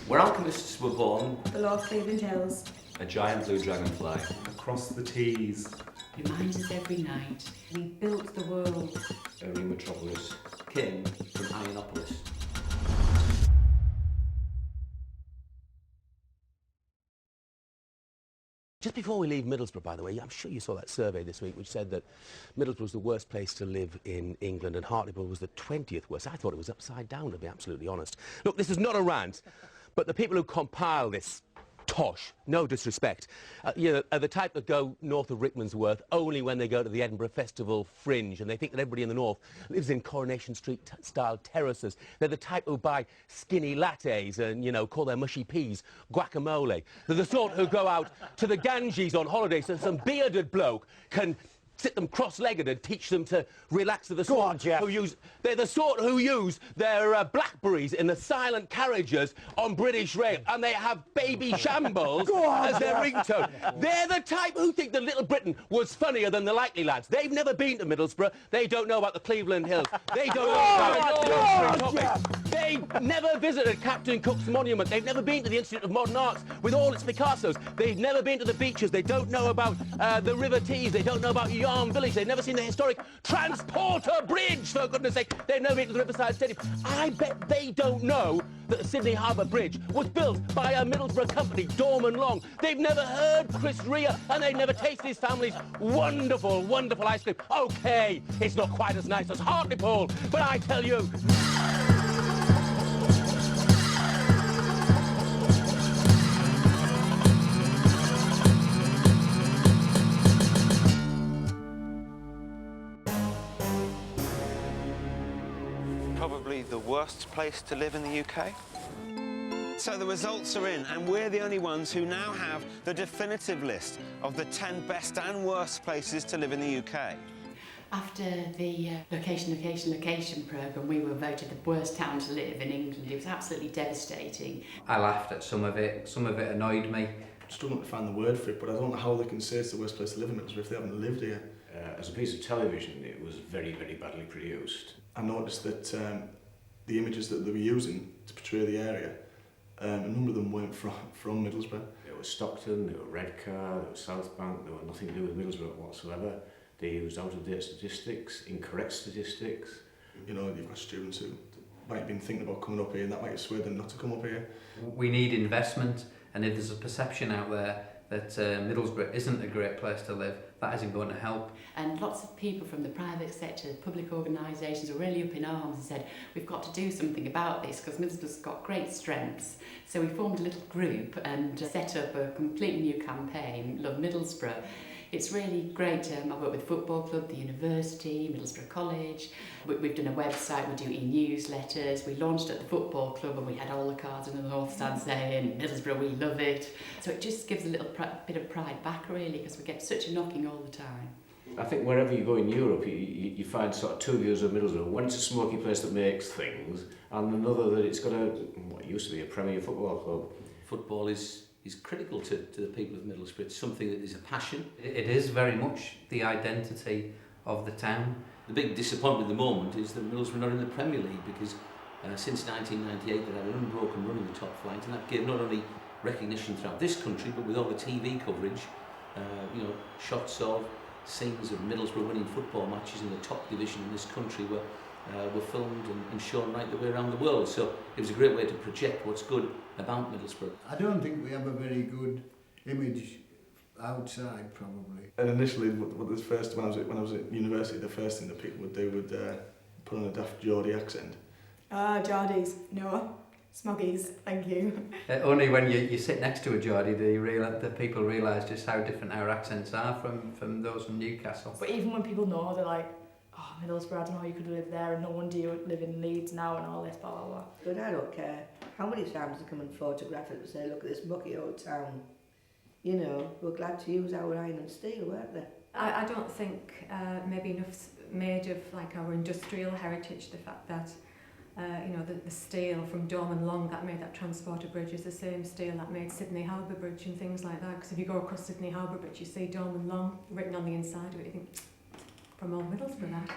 Where alchemists were born. Below Cleveland Hills. A giant blue dragonfly. Across the Tees. Reminds us every night we built the world. A new metropolis came from Ironopolis. Just before we leave Middlesbrough, by the way, I'm sure you saw that survey this week which said that Middlesbrough was the worst place to live in England and Hartlepool was the 20th worst. I thought it was upside down, to be absolutely honest. Look, this is not a rant, but the people who compile this tosh, no disrespect, are the type that go north of Rickmansworth only when they go to the Edinburgh Festival Fringe, and they think that everybody in the north lives in Coronation Street-style terraces. They're the type who buy skinny lattes and, call their mushy peas guacamole. They're the sort who go out to the Ganges on holiday so some bearded bloke can sit them cross-legged and teach them to relax. They're the sort they're the sort who use their Blackberries in the silent carriages on British Rail, and they have Baby Shambles as their ringtone. They're the type who think that Little Britain was funnier than the Likely Lads. They've never been to Middlesbrough. They don't know about the Cleveland Hills. They don't know about They've never visited Captain Cook's monument. They've never been to the Institute of Modern Arts with all its Picassos. They've never been to the beaches. They don't know about the River Tees. They don't know about Yarm Village. They've never seen the historic Transporter Bridge, for goodness sake. They've never been to the Riverside Stadium. I bet they don't know that the Sydney Harbour Bridge was built by a Middlesbrough company, Dorman Long. They've never heard Chris Rea, and they've never tasted his family's wonderful, wonderful ice cream. OK, it's not quite as nice as Hartlepool, but I tell you... Probably the worst place to live in the UK. So the results are in, and we're the only ones who now have the definitive list of the 10 best and worst places to live in the UK. After the location programme, we were voted the worst town to live in England. It was absolutely devastating. I laughed at some of it annoyed me. I'm struggling to find the word for it, but I don't know how they can say it's the worst place to live in Middlesbrough if they haven't lived here. As a piece of television, it was very, very badly produced. I noticed that the images that they were using to portray the area, a number of them weren't from Middlesbrough. There was Stockton, there were Redcar, there was South Bank, there were nothing to do with Middlesbrough whatsoever. They used out-of-date statistics, incorrect statistics. You've got students who might have been thinking about coming up here, and that might have swayed them not to come up here. We need investment, and if there's a perception out there that Middlesbrough isn't a great place to live, that isn't going to help. And lots of people from the private sector, public organisations were really up in arms and said, we've got to do something about this because Middlesbrough's got great strengths. So we formed a little group and set up a completely new campaign, Love Middlesbrough. It's really great. I work with the football club, the university, Middlesbrough College. We've done a website, we do e-newsletters. We launched at the football club and we had all the cards in the north stand saying, Middlesbrough, we love it. So it just gives a little bit of pride back, really, because we get such a knocking all the time. I think wherever you go in Europe, you find sort of two views of Middlesbrough. One, it's a smoky place that makes things, and another that it's got what used to be a Premier football club. Football is critical to the people of Middlesbrough. It's something that is a passion. It is very much the identity of the town. The big disappointment at the moment is that Middlesbrough are not in the Premier League because since 1998 they had an unbroken run in the top flight, and that gave not only recognition throughout this country but with all the TV coverage, shots of scenes of Middlesbrough winning football matches in the top division in this country were filmed and shown right the way around the world. So it was a great way to project what's good about Middlesbrough. I don't think we have a very good image outside, probably. And initially, when I was at university, the first thing that people would do would put on a daft Geordie accent. Geordies, no. Smoggies, thank you. Only when you sit next to a Geordie do the people realise just how different our accents are from those from Newcastle. But even when people know, they're like, oh, Middlesbrough, I don't know how you could live there, and no wonder you live in Leeds now and all this, blah, blah, blah. But I don't care how many times they come and photograph it and say, look at this mucky old town. We're glad to use our iron and steel, weren't they? I don't think maybe enough's made of like our industrial heritage, the fact that the steel from Dorman Long that made that Transporter Bridge is the same steel that made Sydney Harbour Bridge and things like that. Because if you go across Sydney Harbour Bridge, you see Dorman Long written on the inside of it. You think, from old Middlesbrough, that.